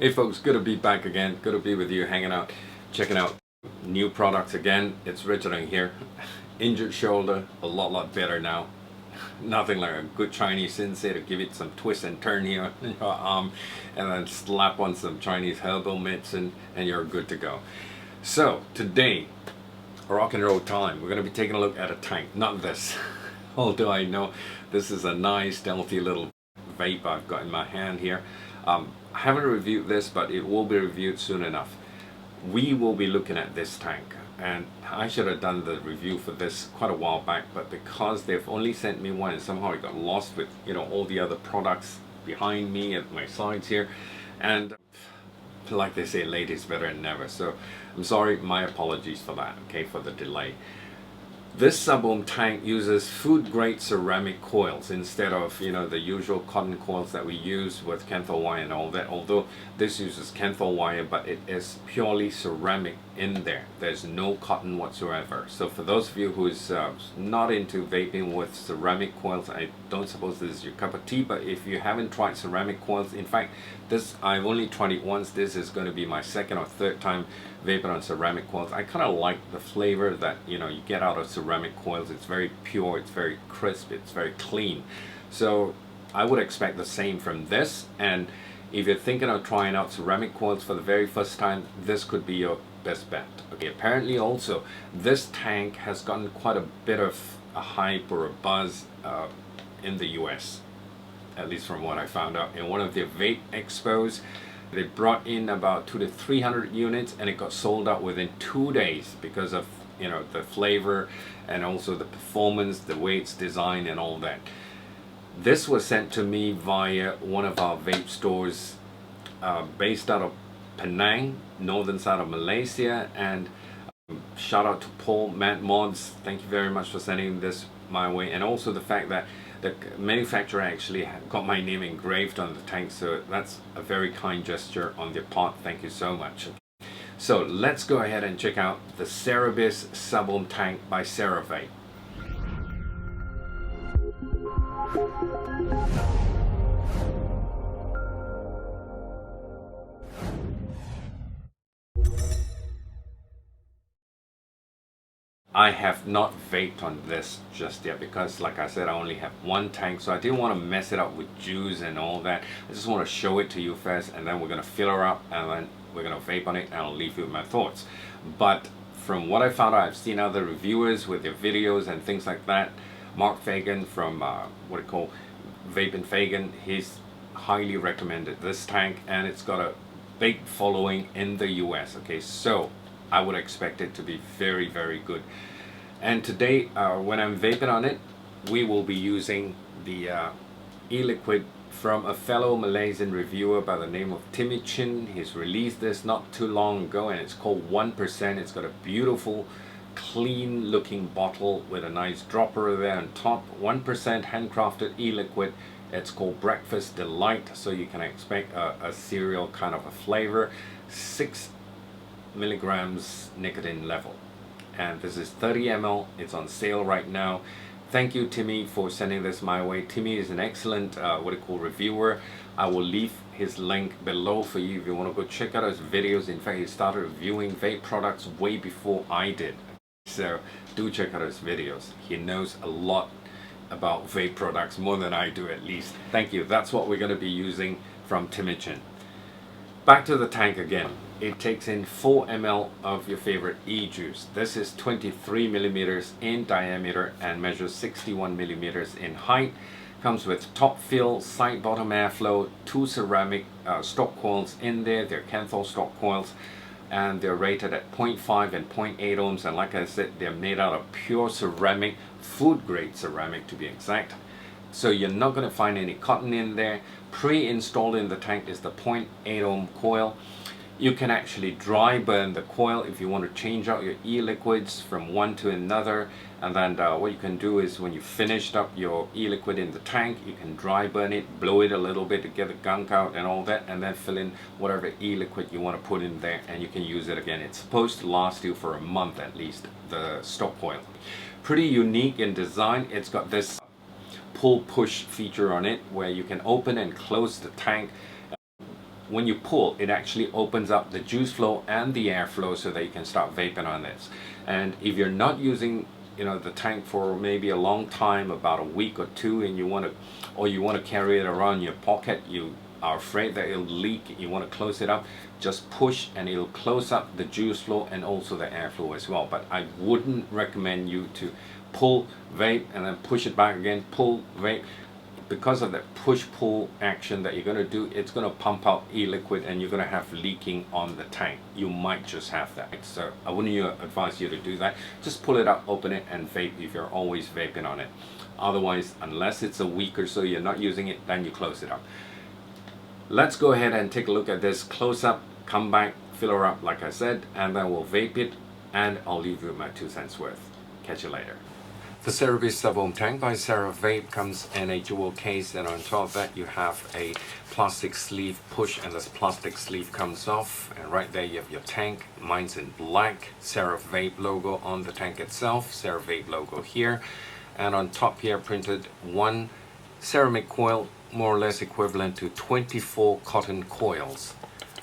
Hey folks, good to be back again. Good to be with you, hanging out, checking out new products again. It's Richard here. Injured shoulder, a lot better now. Nothing like a good Chinese sensei to give it some twist and turn here on your arm, and then slap on some Chinese herbal medicine, and you're good to go. So today, rock and roll time. We're going to be taking a look at a tank, not this. Although I know this is a nice, stealthy little vape I've got in my hand here. I haven't reviewed this, but it will be reviewed soon enough. We will be looking at this tank, and I should have done the review for this quite a while back, but because they've only sent me one and somehow I got lost with all the other products behind me at my sides here, and like they say, late is better than never. So I'm sorry, my apologies for that, okay, for the delay. This Sub-Ohm tank uses food-grade ceramic coils instead of the usual cotton coils that we use with kenthal wire and all that. Although this uses kenthal wire, but it is purely ceramic in there. There's no cotton whatsoever. So for those of you who's not into vaping with ceramic coils, I don't suppose this is your cup of tea. But if you haven't tried ceramic coils, in fact, this I've only tried it once. This is going to be my second or third time vaping on ceramic coils. I kind of like the flavor that you get out of ceramic coils. It's very pure, it's very crisp, it's very clean. So I would expect the same from this. And if you're thinking of trying out ceramic coils for the very first time, this could be your best bet. Okay, apparently also this tank has gotten quite a bit of a hype or a buzz in the US, at least from what I found out in one of their vape expos. They brought in about 200 to 300 units, and it got sold out within 2 days because of the flavor and also the performance, the way it's designed and all that. This was sent to me via one of our vape stores based out of Penang, northern side of Malaysia. And shout out to Paul, Mad Mods, thank you very much for sending this my way. And also the fact that the manufacturer actually got my name engraved on the tank, so that's a very kind gesture on their part. Thank you so much. So let's go ahead and check out the Cerabis Sub-Ohm tank by Ceravape. I have not vaped on this just yet because, like I said, I only have one tank, so I didn't want to mess it up with juice and all that. I just want to show it to you first, and then we're going to fill her up, and then we're going to vape on it, and I'll leave you with my thoughts. But from what I found out, I've seen other reviewers with their videos and things like that. Mark Fagan from Vaping Fagan, he's highly recommended this tank, and it's got a big following in the US. Okay, so I would expect it to be very good. And today when I'm vaping on it, we will be using the ELiquid from a fellow Malaysian reviewer by the name of Timmy Chin. He's released this not too long ago, and it's called 1%. It's got a beautiful clean looking bottle with a nice dropper there on top. 1% handcrafted ELiquid. It's called Breakfast Delight, so you can expect a cereal kind of a flavor. 6 milligrams nicotine level, and this is 30 ml. It's on sale right now. Thank you, Timmy, for sending this my way. Timmy is an excellent reviewer. I will leave his link below for you if you want to go check out his videos. In fact, he started reviewing vape products way before I did, so do check out his videos. He knows a lot about vape products, more than I do at least. Thank you. That's what we're going to be using from Timmy Chin. Back to the tank again. It takes in 4 ml of your favorite e-juice. This is 23 millimeters in diameter and measures 61 millimeters in height. Comes with top fill, side bottom airflow, 2 ceramic stock coils in there. They're kenthal stock coils, and they're rated at 0.5 and 0.8 ohms. And like I said, they're made out of pure ceramic, food grade ceramic to be exact. So you're not going to find any cotton in there. Pre-installed in the tank is the 0.8 ohm coil. You can actually dry burn the coil if you want to change out your e-liquids from one to another. And then what you can do is, when you finished up your e-liquid in the tank, you can dry burn it, blow it a little bit to get the gunk out and all that, and then fill in whatever e-liquid you want to put in there, and you can use it again. It's supposed to last you for a month at least, the stock coil. Pretty unique in design. It's got this pull push feature on it where you can open and close the tank when you pull, it actually opens up the juice flow and the airflow so that you can start vaping on this. And if you're not using, you know, the tank for maybe a long time, about a week or two, and you want to carry it around in your pocket, you are afraid that it'll leak, you want to close it up, just push and it'll close up the juice flow and also the airflow as well. But I wouldn't recommend you to pull, vape, and then push it back again, pull, vape. Because of that push-pull action that you're going to do, it's going to pump out e-liquid and you're going to have leaking on the tank. You might just have that. So I wouldn't advise you to do that. Just pull it up, open it, and vape if you're always vaping on it. Otherwise, unless it's a week or so you're not using it, then you close it up. Let's go ahead and take a look at this close up, come back, fill her up like I said, and then we'll vape it, and I'll leave you with my 2 cents worth. Catch you later. The Cerabis Sub-Ohm tank by Ceravape comes in a jewel case, and on top of that you have a plastic sleeve push, and this plastic sleeve comes off, and right there you have your tank. Mine's in black, Ceravape logo on the tank itself, Ceravape logo here, and on top here printed one ceramic coil, more or less equivalent to 24 cotton coils.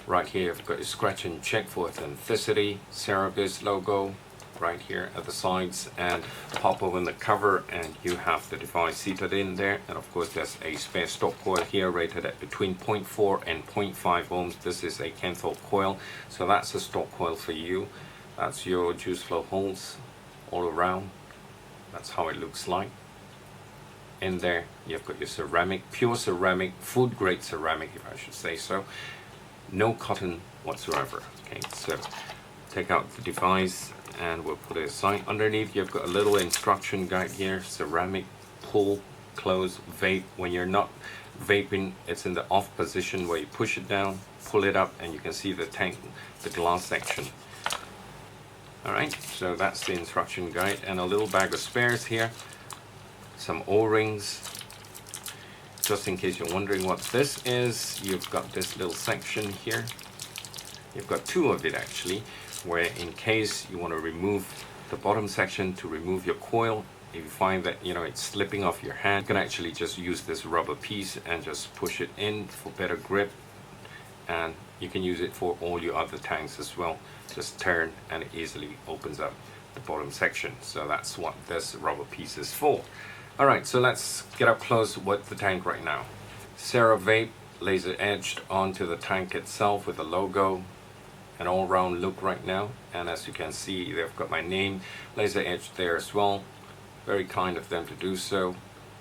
Right here you've got a scratch and check for authenticity, Cerabis logo right here at the sides, and pop open the cover and you have the device seated in there. And of course there's a spare stock coil here rated at between 0.4 and 0.5 ohms. This is a Kenthal coil, so that's a stock coil for you. That's your juice flow holes all around. That's how it looks like. In there you've got your ceramic, pure ceramic, food grade ceramic if I should say so. No cotton whatsoever. Okay, so take out the device and we'll put it aside. Underneath you've got a little instruction guide here, ceramic, pull, close, vape. When you're not vaping, it's in the off position where you push it down, pull it up, and you can see the tank, the glass section. Alright, so that's the instruction guide, and a little bag of spares here, some O-rings. Just in case you're wondering what this is, you've got this little section here. You've got two of it actually, where in case you want to remove the bottom section to remove your coil, if you find that it's slipping off your hand, you can actually just use this rubber piece and just push it in for better grip. And you can use it for all your other tanks as well. Just turn and it easily opens up the bottom section. So that's what this rubber piece is for. Alright, so let's get up close with the tank right now. Ceravape laser etched onto the tank itself with the logo. An all-round look right now, and as you can see they've got my name laser etched there as well. Very kind of them to do so.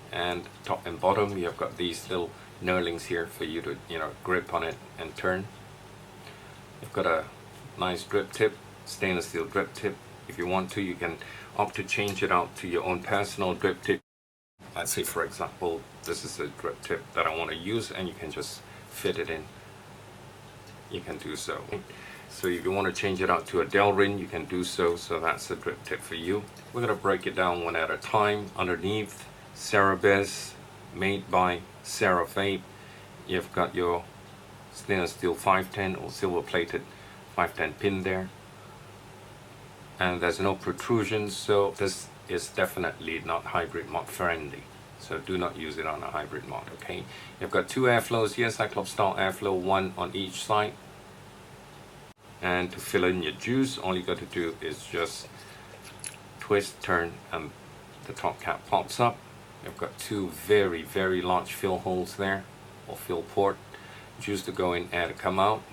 And top and bottom you've got these little knurlings here for you to grip on it and turn. You've got a nice grip tip, stainless steel grip tip. If you want to, you can opt to change it out to your own personal grip tip. Let's say for example this is a grip tip that I want to use, and you can just fit it in. You can do so. So if you want to change it out to a Delrin, you can do so. So that's a grip tip for you. We're going to break it down one at a time. Underneath, Cerabis, made by Ceravape. You've got your stainless steel 510 or silver plated 510 pin there. And there's no protrusions, so this is definitely not hybrid mod friendly. So do not use it on a hybrid mod, okay? You've got two airflows here, Cyclops style airflow, one on each side. And to fill in your juice, all you got to do is just twist, turn, and the top cap pops up. You've got two very, very large fill holes there, or fill port. Juice to go in, air to come out.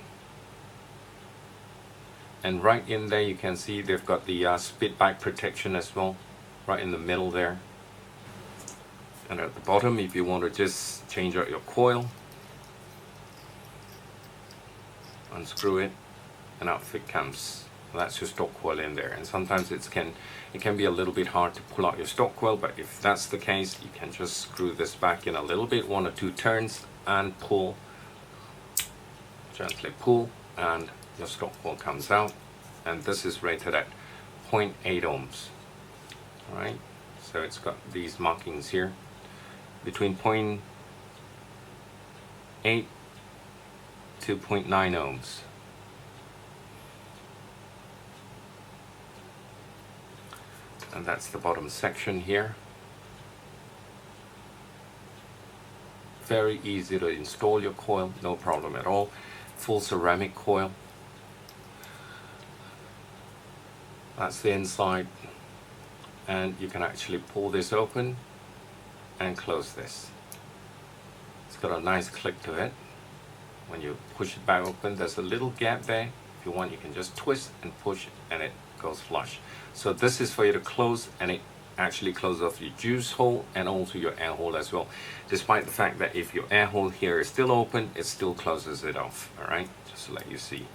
And right in there you can see they've got the spit back protection as well, right in the middle there. And at the bottom, if you want to just change out your coil, unscrew it, and out it comes. That's your stock coil in there. And sometimes it can be a little bit hard to pull out your stock coil, but if that's the case, you can just screw this back in a little bit, 1 or 2 turns, and pull, gently pull, and your stock coil comes out. And this is rated at 0.8 ohms. Alright, so it's got these markings here between 0.8 to 0.9 ohms. And that's the bottom section here. Very easy to install your coil, no problem at all. full ceramic coil. That's the inside, and you can actually pull this open and close this. It's got a nice click to it. When you push it back open, there's a little gap there. If you want, you can just twist and push and it goes flush. So this is for you to close, and it actually closes off your juice hole and also your air hole as well. Despite the fact that if your air hole here is still open, it still closes it off. All right, just to let you see.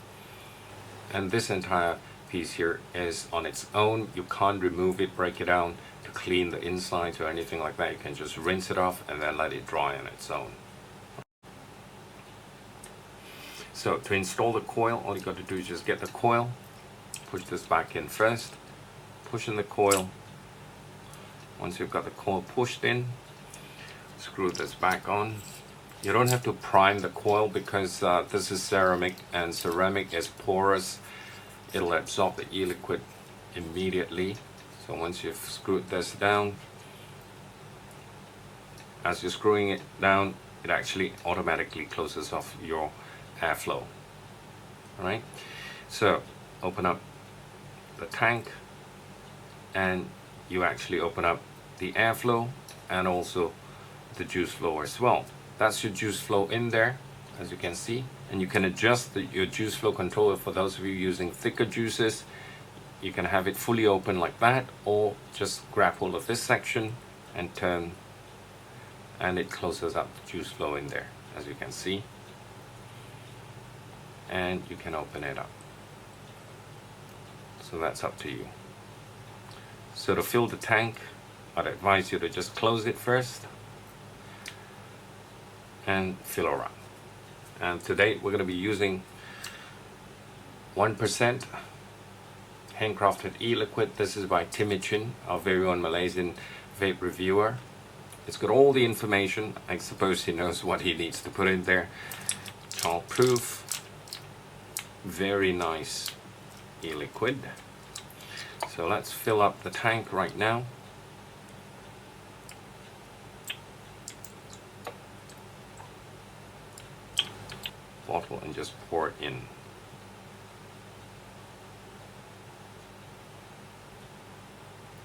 And this entire piece here is on its own. You can't remove it, break it down to clean the insides or anything like that. You can just rinse it off and then let it dry on its own. So to install the coil, all you got to do is just get the coil, push this back in first, push in the coil. Once you've got the coil pushed in, screw this back on. You don't have to prime the coil because this is ceramic, and ceramic is porous. It'll absorb the ELiquid immediately. So once you've screwed this down, as you're screwing it down, it actually automatically closes off your airflow. Alright, so open up the tank, and you actually open up the airflow and also the juice flow as well. That's your juice flow in there, as you can see, and you can adjust your juice flow controller. For those of you using thicker juices, you can have it fully open like that, or just grab hold of this section and turn, and it closes up the juice flow in there, as you can see, and you can open it up. So that's up to you. So to fill the tank, I'd advise you to just close it first and fill around. And today we're going to be using 1% handcrafted ELiquid. This is by Timichin, our very own Malaysian vape reviewer. It's got all the information. I suppose he knows what he needs to put in there. Child proof, very nice ELiquid. So let's fill up the tank right now. Bottle and just pour it in.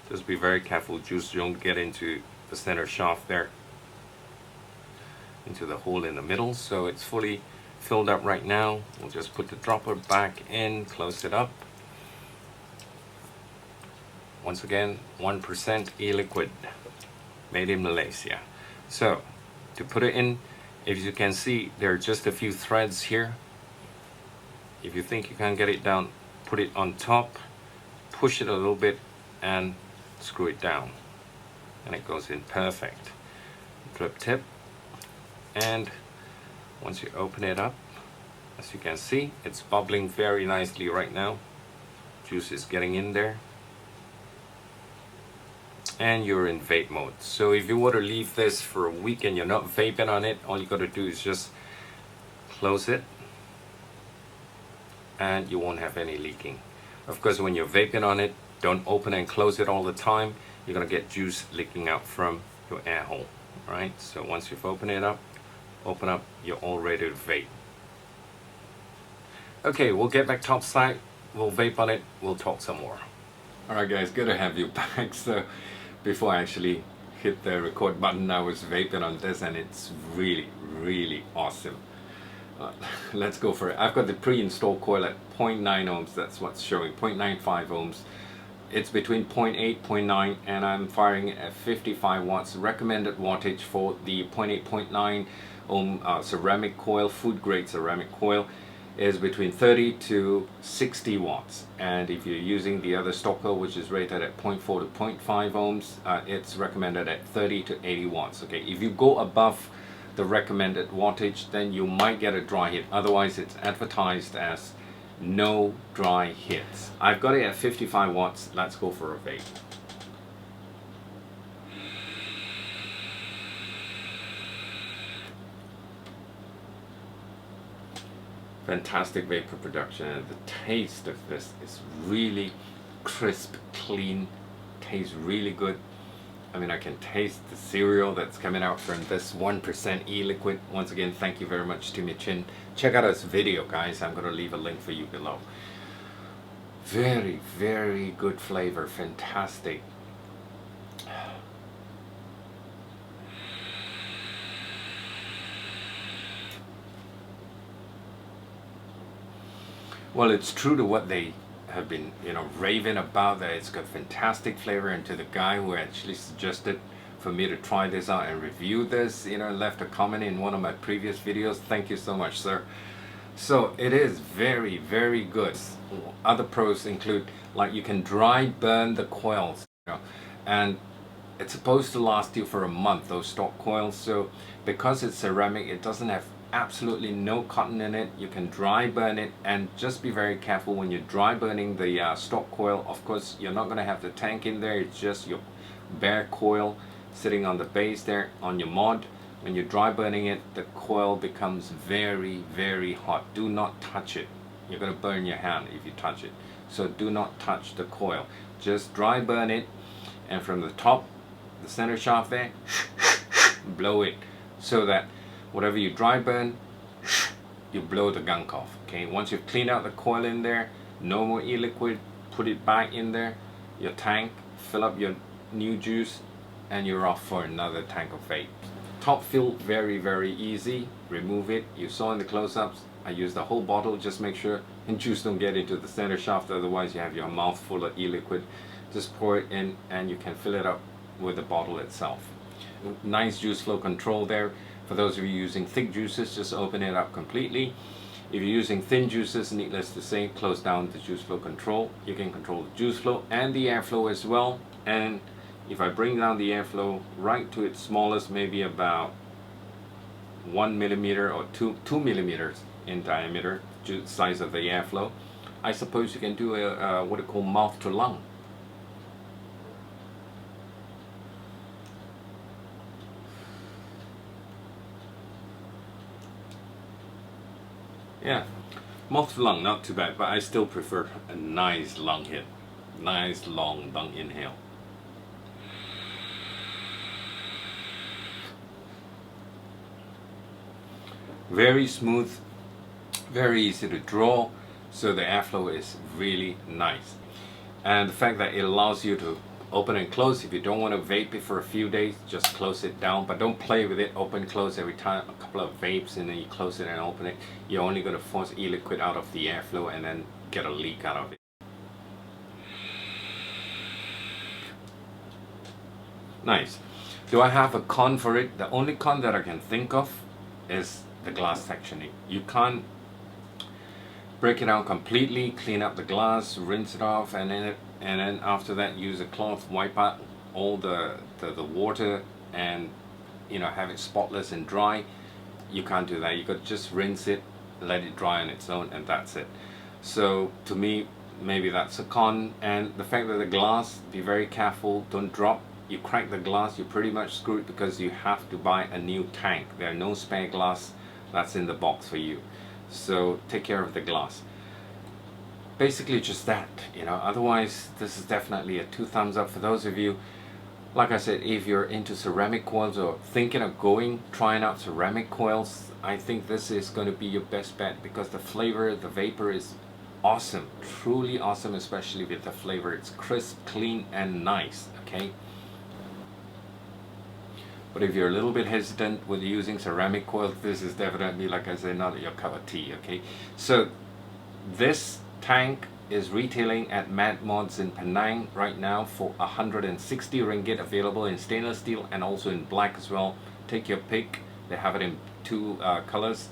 Just be very careful, juice don't get into the center shaft there, into the hole in the middle. So it's fully filled up right now. We'll just put the dropper back in, close it up. Once again, 1% ELiquid, made in Malaysia. So to put it in, as you can see, there are just a few threads here. If you think you can't get it down, put it on top, push it a little bit, and screw it down, and it goes in perfect. Drip tip, and once you open it up, as you can see, it's bubbling very nicely right now. Juice is getting in there, and you're in vape mode. So if you were to leave this for a week and you're not vaping on it, all you got to do is just close it, and you won't have any leaking. Of course, when you're vaping on it, don't open and close it all the time. You're gonna get juice leaking out from your air hole. All right, so once you've opened it up, open up, you're all ready to vape. Okay, we'll get back topside, we'll vape on it, we'll talk some more. Alright guys, good to have you back. So before I actually hit the record button, I was vaping on this, and it's really awesome. Let's go for it. I've got the pre-installed coil at 0.9 ohms, that's what's showing, 0.95 ohms. It's between 0.8, 0.9, and I'm firing at 55 watts. Recommended wattage for the 0.8, 0.9 ohm ceramic coil, food grade ceramic coil, is between 30 to 60 watts. And if you're using the other stock coil, which is rated at 0.4 to 0.5 ohms, it's recommended at 30 to 80 watts. Okay, if you go above the recommended wattage, then you might get a dry hit. Otherwise, it's advertised as no dry hits. I've got it at 55 watts. Let's go for a vape. Fantastic vapor production, and the taste of this is really crisp, clean, tastes really good. I mean, I can taste the cereal that's coming out from this 1% ELiquid. Once again, thank you very much, Timmy Chin. Check out this video, guys. I'm going to leave a link for you below. Very, very good flavor. Fantastic. Well, it's true to what they have been, raving about, that it's got fantastic flavor, and to the guy who actually suggested for me to try this out and review this, left a comment in one of my previous videos. Thank you so much, sir. So it is very, very good. Other pros include, like, you can dry burn the coils, and it's supposed to last you for a month, those stock coils. So because it's ceramic, it doesn't have absolutely no cotton in it. You can dry burn it, and just be very careful when you're dry burning the stock coil. Of course, you're not going to have the tank in there. It's just your bare coil sitting on the base there on your mod. When you're dry burning it, the coil becomes very, very hot. Do not touch it. You're going to burn your hand if you touch it. So do not touch the coil. Just dry burn it, and from the top, the center shaft there, blow it, so that whatever you dry burn, you blow the gunk off. Okay, once you've cleaned out the coil in there, no more e-liquid, put it back in there, your tank, fill up your new juice, and you're off for another tank of vape. Top fill, very, very easy. Remove it. You saw in the close-ups, I used the whole bottle. Just make sure and juice don't get into the center shaft, otherwise you have your mouth full of e-liquid. Just pour it in, and you can fill it up with the bottle itself. Nice juice flow control there. For those of you using thick juices, just open it up completely. If you're using thin juices, needless to say, close down the juice flow control. You can control the juice flow and the airflow as well. And if I bring down the airflow right to its smallest, maybe about 1 millimeter or 2 millimeters in diameter, size of the airflow, I suppose you can do a what it call mouth to lung. Yeah, mouth to lung, not too bad, but I still prefer a nice lung hit, nice long lung inhale. Very smooth, very easy to draw, so the airflow is really nice. And the fact that it allows you to open and close, if you don't want to vape it for a few days, just close it down, but don't play with it. Open, close every time, a couple of vapes, and then you close it and open it. You're only going to force e-liquid out of the airflow and then get a leak out of it. Nice. Do I have a con for it? The only con that I can think of is the glass sectioning. You can't break it out completely, clean up the glass, rinse it off, and then after that use a cloth, wipe out all the water, and have it spotless and dry. You can't do that. You could just rinse it, let it dry on its own, and that's it. So to me, maybe that's a con. And the fact that the glass, be very careful, don't drop. You crack the glass, you're pretty much screwed, because you have to buy a new tank. There are no spare glass that's in the box for you. So take care of the glass. Basically just that, otherwise this is definitely a 2 thumbs up for those of you, like I said, if you're into ceramic coils or thinking of trying out ceramic coils. I think this is going to be your best bet, because the flavor, the vapor is awesome, truly awesome, especially with the flavor. It's crisp, clean, and nice. Okay, but if you're a little bit hesitant with using ceramic coils, this is definitely, like I said, not your cup of tea. Okay, so this tank is retailing at Mad Mods in Penang right now for 160 ringgit, available in stainless steel and also in black as well. Take your pick. They have it in 2 colors.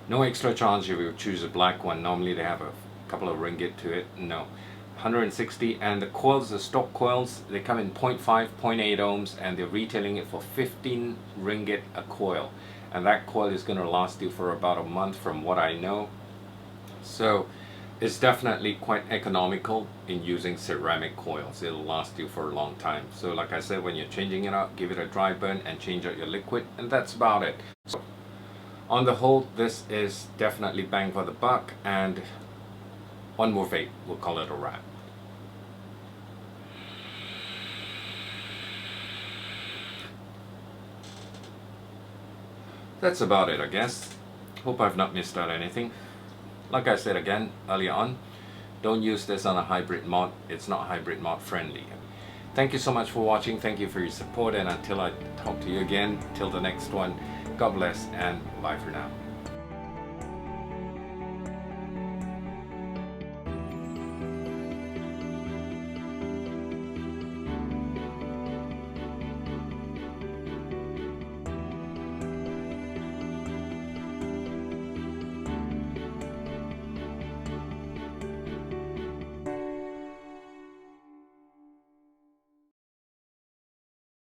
No extra charge if you choose a black one. Normally they have a couple of ringgit to it. No, 160. And the coils, the stock coils, they come in 0.5, 0.8 ohms, and they're retailing it for 15 ringgit a coil. And that coil is going to last you for about a month from what I know. So it's definitely quite economical in using ceramic coils. It'll last you for a long time. So like I said, when you're changing it out, give it a dry burn and change out your liquid, and that's about it. So on the whole, this is definitely bang for the buck, and one more vape, we'll call it a wrap. That's about it, I guess. Hope I've not missed out anything. Like I said again earlier on, don't use this on a hybrid mod. It's not hybrid mod friendly. Thank you so much for watching. Thank you for your support, and until I talk to you again, till the next one, God bless and bye for now.